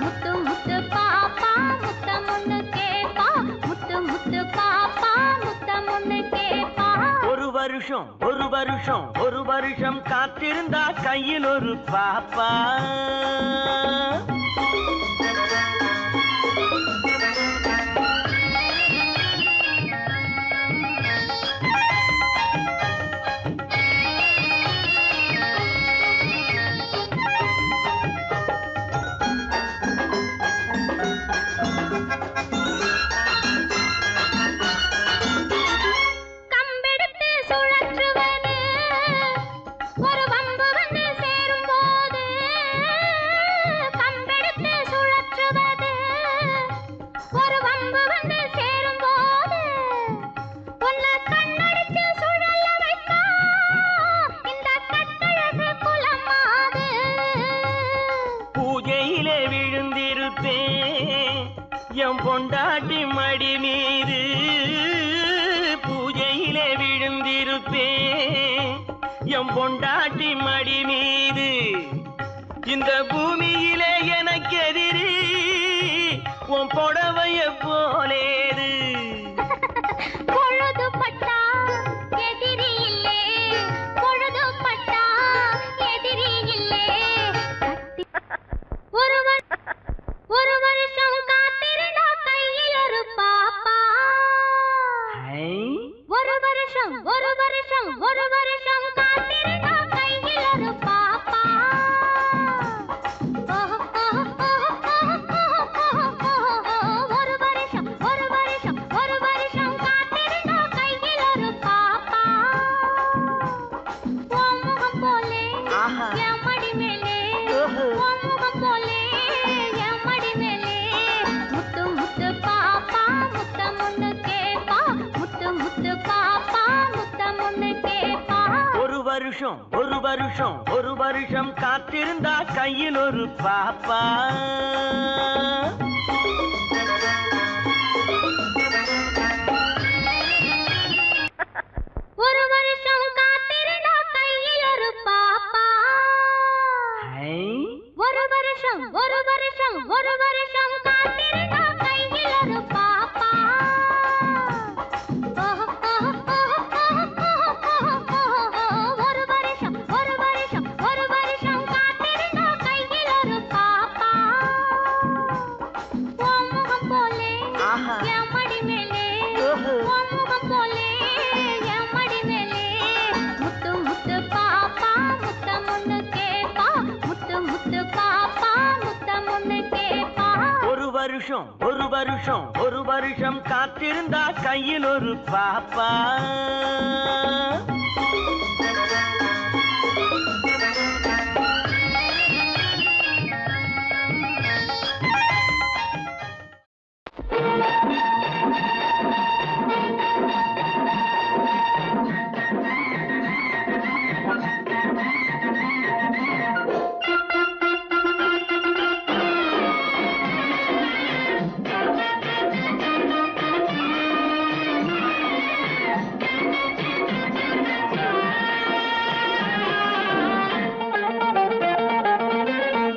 முத்து முத்து பாப்பா முத்தம் ஒண்ணு கேப்பா. முத்து முத்து பாப்பா முத்தம் ஒண்ணு கேப்பா. ஒரு வருஷம் ஒரு வருஷம் ஒரு வருஷம் காத்திருந்தா கையில் ஒரு பாப்பா. கம்பெடுத்து சுழற்றுவது ஒரு வம்பு வந்து சேரும் போது. கம்பெடுத்து சுழற்றுவது ஒரு வம்பு வந்து சேரும் போது. உன்னை கண்ணடிச்சு சுழல வைத்தா இந்த கட்டழகு குலமாது. பூஜையிலே விழுந்திருப்பேன் என் பொண்டாட்டி மடி மீது. பூஜையிலே விழுந்திருப்பேன் என் பொண்டாட்டி மடி மீது. இந்த பூமியிலே எனக்கு எதிரி உன் புடவைய போலேது. பொழுது பட்டா எதிரி இல்லே, பொழுது பட்டா எதிரி இல்லே. ஒரு வருஷம் காத்திருந்தா கையில் ஒரு பாப்பா. ஒரு வருஷம் ஒரு வருஷம் ஒரு வருஷம் காத்திருந்தா கையில் ஒரு பாப்பா. ஒரு வருஷம் ஒரு வருஷம் ஒரு வருஷம் காத்திருந்தா கையில் ஒரு பாப்பா. உன் முகம் போலே என் மடி மேலே, உன் முகம் போலே என் மடி மேலே. முத்து முத்து பாப்பா முத்தம் ஒண்ணு கேப்பா. முத்து முத்து பாப்பா ஒரு வருஷம் காத்திருந்தா கையில் ஒரு பாப்பா ஒரு வருஷம் காத்திருந்தா கையில் ஒரு பாப்பா ஒரு வருஷம் காத்திருந்தா கையில் ஒரு பாப்பா ஒரு வருஷம் காத்திருந்தா கையில் ஒரு பாப்பா உன் முகம் போலே என் மடி மேலே உன் முகம் போலே என் மடி மேலே முத்து முத்து பாப்பா முத்தம் ஒண்ணு கேப்பா முத்து முத்து பாப்பா முத்தம் ஒண்ணு கேப்பா ஒரு வருஷம் காத்திருந்தா கையில் ஒரு பாப்பா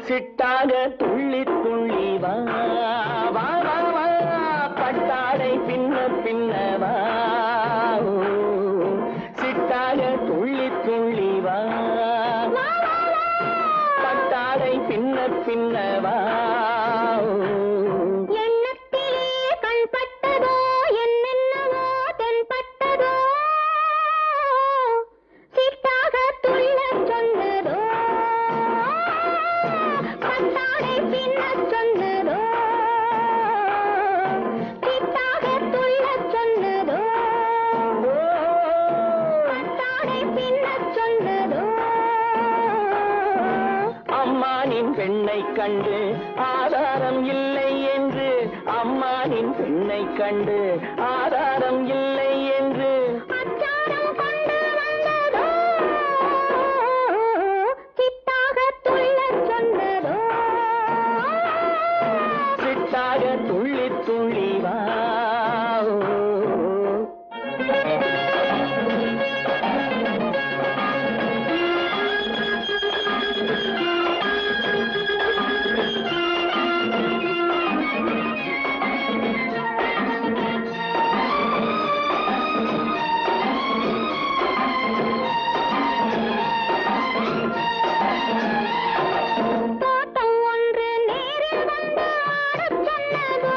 சிட்டாக துள்ளி துள்ளி வா வா வா வா பட்டாடை பின்ன பின்னவா சிட்டாக துள்ளி துள்ளி வா பட்டாடை பின்ன பின்னவா எண்ணத்திலே கண் பட்டதோ என்னென்னவோ தென்பட்டதோ சிட்டாக துள்ள சொன்னதோ பட்டாடை பின்ன சொன்னதோ சிட்டாக துள்ள சொன்னதோ பட்டாடை பின்ன சொன்னதோ அம்மானின் பெண்ணை கண்டு ஆதாரம் இல்லை என்று அம்மானின் பெண்ணை கண்டு ஆதாரம் இல்லை என்று அச்சாரம் கொண்டு வந்ததோ சிட்டாக துள்ள சொன்னதோ சிட்டாக துள்ளி துள்ளி வா தோட்டம் ஒன்று நேரில் வந்து ஆடச் சொன்னதோ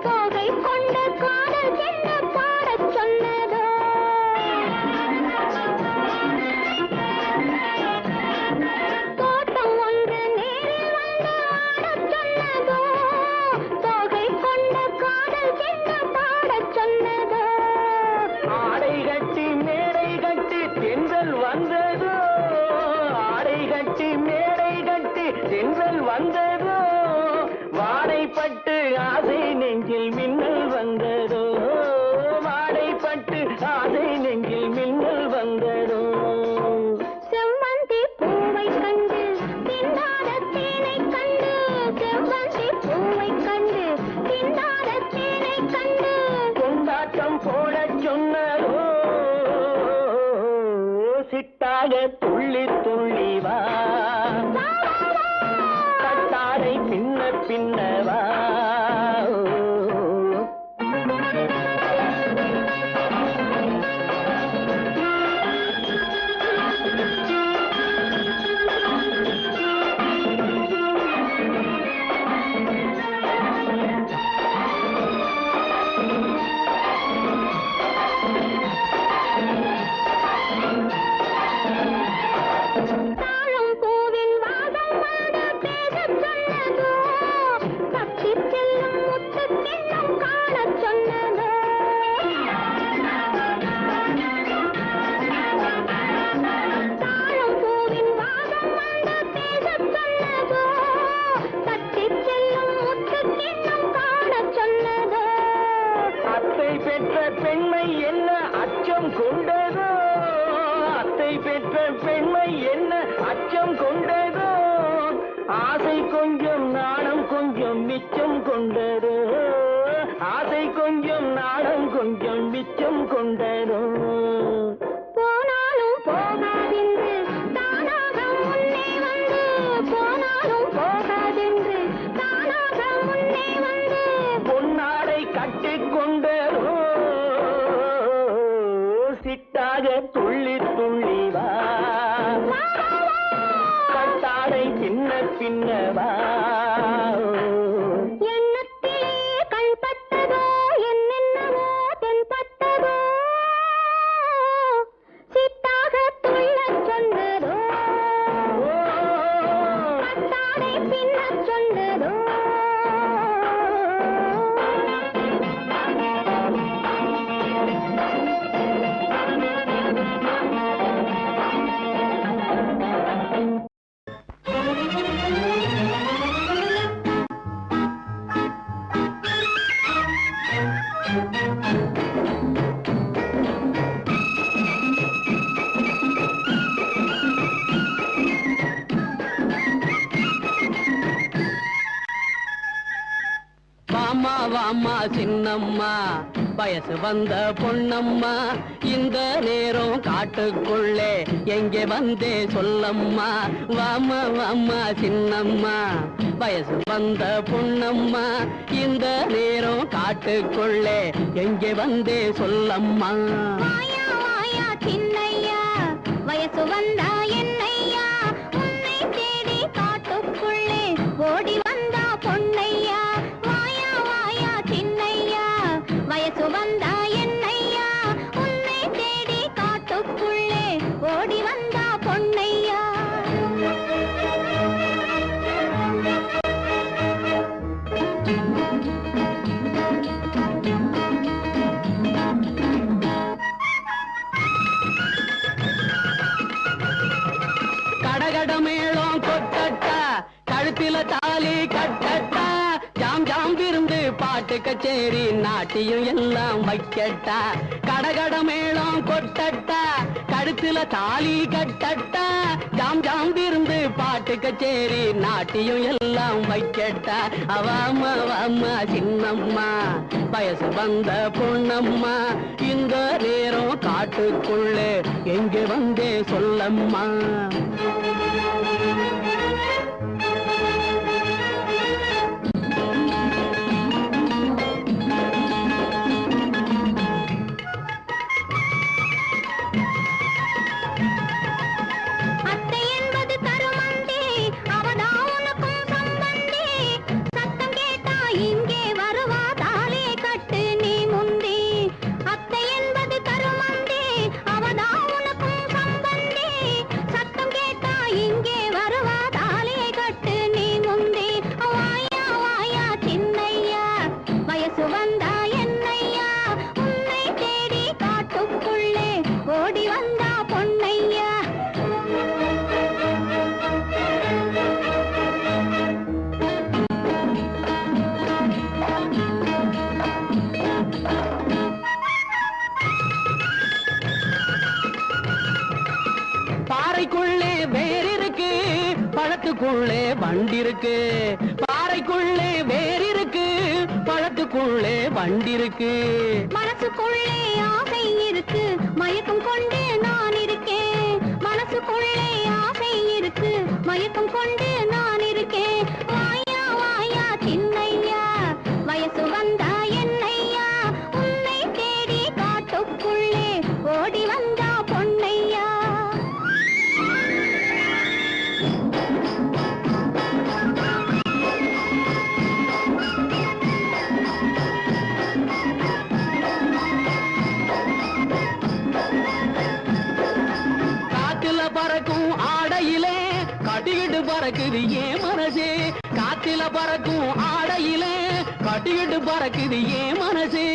தோகை கொண்ட காதல் என்ன பாடச் சொன்னதோ தோட்டம் ஒன்று நேரில் வந்து ஆடச் சொன்னதோ தோகை கொண்ட காதல் என்ன பாடச் சொன்னதோ ஆடை கட்டி மேடை கட்டி தென்றல் வந்ததோ ஆடை கட்டி மேடை கட்டி தென்றல் வந்ததோ வாடைப்பட்டு ஆசை நெஞ்சில் மின்னல் வந்ததோ வாடைப்பட்டு ஆசை நெஞ்சில் மின்னல் வந்ததோ செவ்வந்தி பூவை கண்டு திண்டாத தேனை கண்டு செவ்வந்தி பூவை கண்டு திண்டாத தேனை கண்டு கொண்டாட்டம் போடச் சொன்னதோ சிட்டாக துள்ளி துள்ளி வா கட்டாரை பின்ன பின்னவா தாழம் பூவின் வாசம் வந்து பேசச் சொன்னதோ தப்பிச் செல்ல பெற்ற பெண்மை என்ன அச்சம் கொண்டதோ ஆசை கொஞ்சம் நாணம் கொஞ்சம் மிச்சம் கொண்டதோ ஆசை கொஞ்சம் நாணம் கொஞ்சம் மிச்சம் கொண்டதோ போனாலும் போகாதென்று தானாக முன்னே வந்து போனாலும் போகாதென்று தானாக முன்னே வந்து பொன்னாடை கட்டிக்கொண்டதோ சிட்டாக துள்ளி துள்ளி வா கட்டாடை பின்ன பின்னவா எண்ணத்திலே கண்பட்டதோ என்னென்னவோ தென்பட்டதோ சிட்டாக துள்ளச் சொன்னதோ கட்டாடை பின்னச் சொன்னதோ வாமா வாமா சின்னம்மா வயசு வந்த பொன்னம்மா இந்த நேரம் காட்டுக்குள்ளே எங்கே வந்தே சொல்லம்மா வாமா வாமா சின்னம்மா வயசு வந்த பொன்னம்மா இந்த நேரம் காட்டுக்குள்ளே எங்கே வந்தே சொல்லம்மா வாயா வாயா சின்னையா வயசு வந்தா என்னையா உன்னை தேடி காட்டுக்குள்ளே ஓடி வந்தா பொன்னையா வாயா வாயா சின்னையா வயசு வந்தா என்னையா உன்னை தேடி காட்டுக்குள்ளே ஓடி வந்தா பொன்னையா கடகட மேளம் கொட்டட்டா கழுத்தில தாலி கட்டட்டா ஜாம் ஜாம் விருந்து பாட்டு கச்சேரி நாட்டியம் எல்லாம் வைக்கட்டா கடகட மேளம் கொட்டட்டா கழுத்தில தாலி கட்டட்டா ஜாம் ஜாம் விருந்து பாட்டு கச்சேரி நாட்டியம் எல்லாம் வைக்கட்டா அவாமா வாமா சின்னம்மா வயசு வந்த பொன்னம்மா இந்த நேரம் காட்டுக்குள்ளே எங்கே வந்தே சொல்லம்மா அத்தை என்பது கருமந்தி அவதான் உனக்கும் சம்பந்தி சத்தம் கேட்டா இங்கே வருவா தாலே கட்டு நீ முந்தி அத்தை என்பது கருமந்தி அவதான் உனக்கும் சம்பந்தி சத்தம் கேட்டா இங்கே வருவா தாலே கட்டு நீ முந்தி வாயா வாயா சின்னையா வயசு வந்தா என்னையா உன்னை தேடி காட்டுக்குள்ளே ஓடி வந்தா பொன்னையா பாறைக்குள்ளே வேர் இருக்கு பழத்துக்குள்ளே வண்டி இருக்கு பாறைக்குள்ளே வேர் இருக்கு பழத்துக்குள்ளே வண்டி இருக்கு மனசுக்குள்ளே ஆசை இருக்கு மயக்கம் கொண்டு நான் இருக்கேன் மனசுக்குள்ளே ஆசை இருக்கு மயக்கம் கொண்டு நான் இருக்கேன் வாயா வாயா சின்னையா வயசு வந்தா என்னையா உன்னை தேடி காட்டுக்குள்ளே ஓடி வந்தா பொன்னையா காத்துல பறக்கும் ஆடையிலே கட்டிக்கிட்டு பறக்குது ஏன் மனசே காத்துல பறக்கும் ஆடையிலே கட்டிக்கிட்டு பறக்குது ஏன் மனசே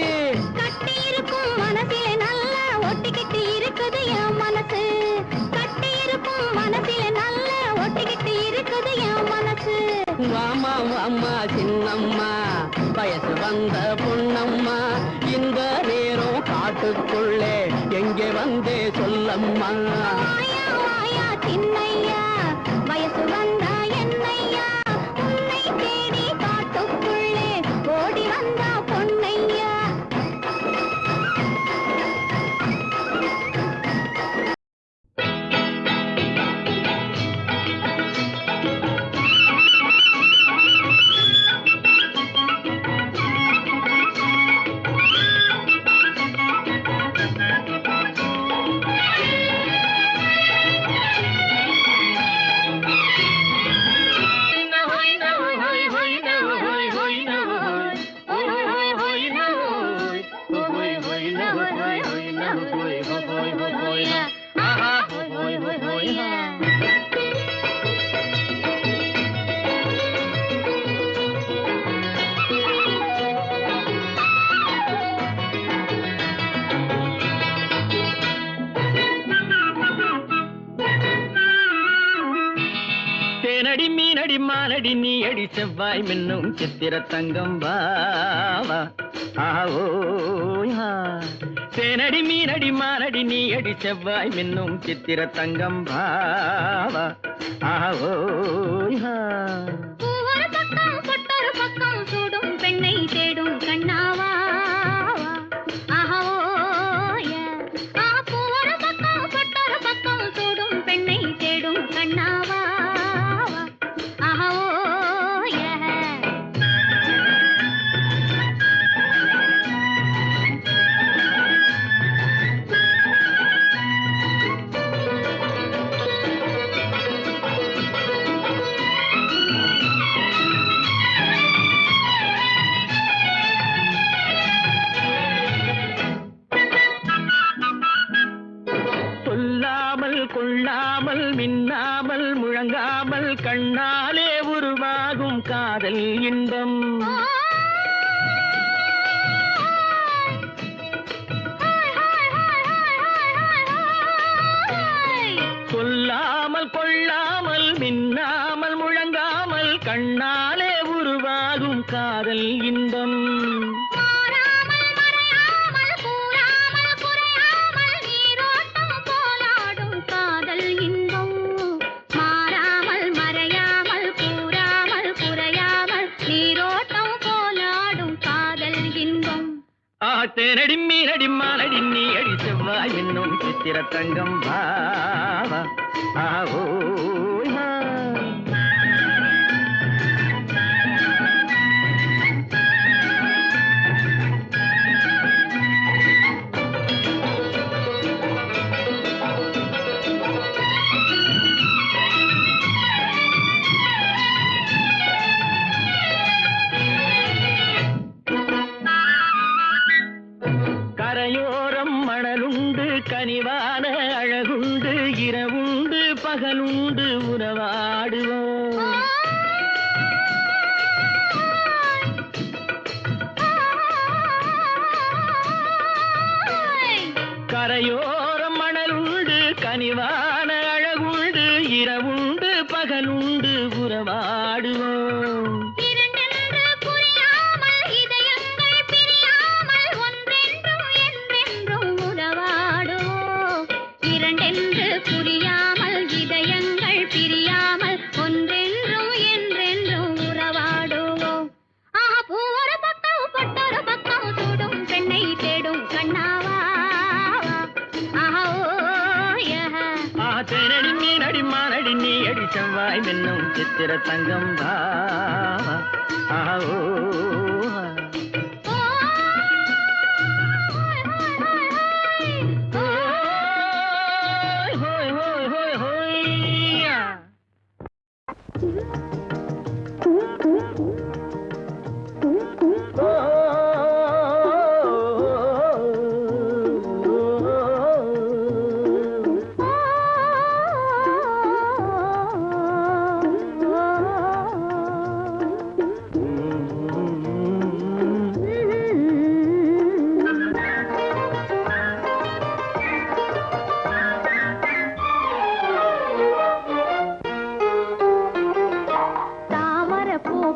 கட்டி இருக்கும் மனசிலே நல்லா ஒட்டிக்கிட்டு இருக்குது என் மனசு கட்டி இருக்கும் மனசிலே நல்லா ஒட்டிக்கிட்டு இருக்குது என் மனசு வாமா வாமா சின்னம்மா வயசு வந்த பொன்னம்மா இந்த நேரம் காட்டுக்குள்ளே எங்கே வந்தே சொல்லம்மா வாயா தேனடி மீனடி மானடி நீ அடி செவ்வாய் மின்னும் சித்திர தங்கம் வாவா ஆவோயா தேனடி மீனடி மானடி நீ அடி செவ்வாய் மின்னும் சித்திர தங்கம் வாவா ஆவோயா பூவொரு பக்கம் பொட்டொரு பக்கம் சூடும் பெண்ணை தேடும் கண்ணாவா பூவொரு பக்கம் பொட்டொரு பக்கம் சூடும் பெண்ணை தேடும் கண்ணாவா கொள்ளாமல் மின்னாமல் முழங்காமல் கண்ணாலே உருவாகும் காதல் இன்பம் சொல்லாமல் கொள்ளாமல் மின்னாமல் முழங்காமல் கண்ணாலே உருவாகும் காதல் இன்பம் தேனடி மீனடி மானடி நீ அடி செவ்வாய் என்னும் சித்திர தங்கம் பாவா ஆவோயா கரையோரம் மணலுண்டு கனிவான அழகுண்டு இரவுண்டு பகலுண்டு உறவாடுவோம் கரையோரம் மணலுண்டு கனிவான அழகுண்டு இரவுண்டு பகலுண்டு உறவாடுவோம் தேனடி மீனடி மானடி நீ அடி செவ்வாய் மின்னும் சித்திர தங்கம் பாவா ஆவோ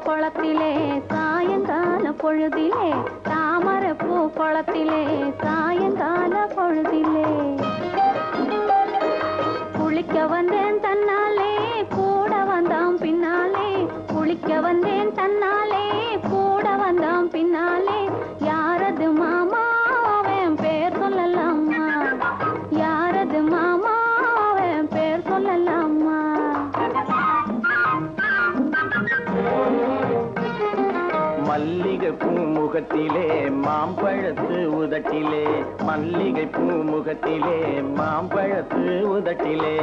குளத்திலே சாயங்கால பொழுதிலே தாமரைப்பூ குளத்திலே சாயங்கால பொழுதிலே குளிக்க வந்தேன் தன்னாலே கூட வந்தாம் பின்னாலே குளிக்க வந்தேன் தன்னாலே கூட வந்தாம் பின்னாலே யாரது மாமா அவன் பேர் சொல்லலாமா யாரது மாமா அவன் பேர் சொல்லலாமா மல்லிகை பூ முகத்திலே மாம்பழத்து உதட்டிலே மல்லிகை பூ முகத்திலே மாம்பழத்து உதட்டிலே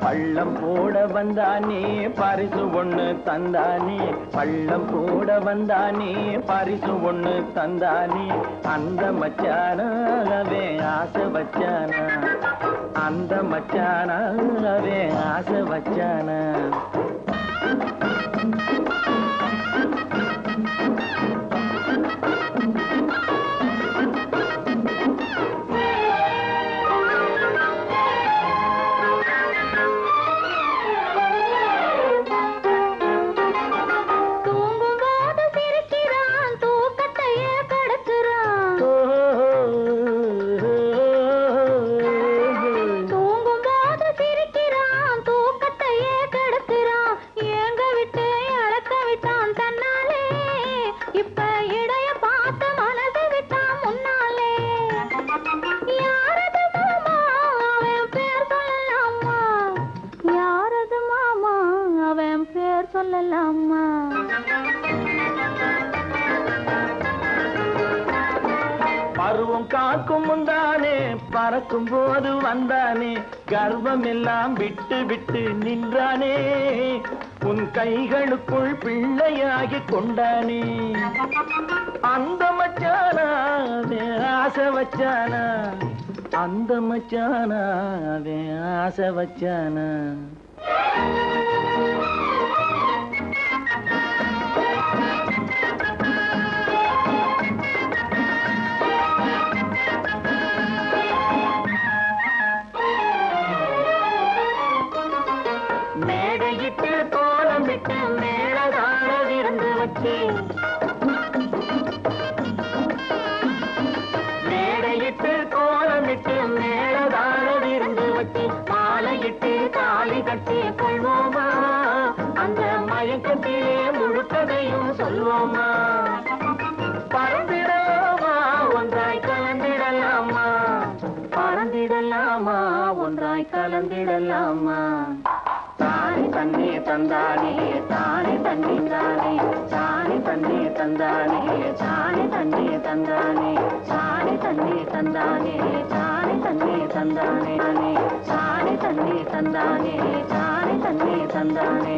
பள்ளம் போட வந்தானே பரிசு ஒண்ணு தந்தானே பள்ளம் போட வந்தானே பரிசு ஒண்ணு தந்தானே அந்த மச்சானாவே ஆசை வச்சானா அந்த மச்சானாவே ஆசை வச்சானா மறக்கும் போது வந்தானே கர்வம் எல்லாம் விட்டு விட்டு நின்றானே உன் கைகளுக்குள் பிள்ளையாகி கொண்டானே அந்த மச்சானா ஆசை வச்சானா அந்த மச்சானா ஆசை வச்சானா மேடையிட்டு கோலமிட்டு மேளதான விருந்து வச்சு மேடையிட்டு கோலமிட்டு மேளதான விருந்து வச்சு மாலையிட்டு தாலி கட்டி கொள்வோமா அந்த மயக்கத்திலே முழுக்கதையும் சொல்வோமா பறந்திடலாமா ஒன்றாய் கலந்திடலாமா பறந்திடலாமா ஒன்றாய் கலந்திடலாமா தானே தண்ணி தந்தானே தானே தண்ணி தானே தானே தண்ணி தந்தானே தானே தண்ணி தந்தானே தானே தண்ணி தந்தானே தானே தண்ணி தந்தானே தானே தண்ணி தந்தானே தானே தண்ணி தந்தானே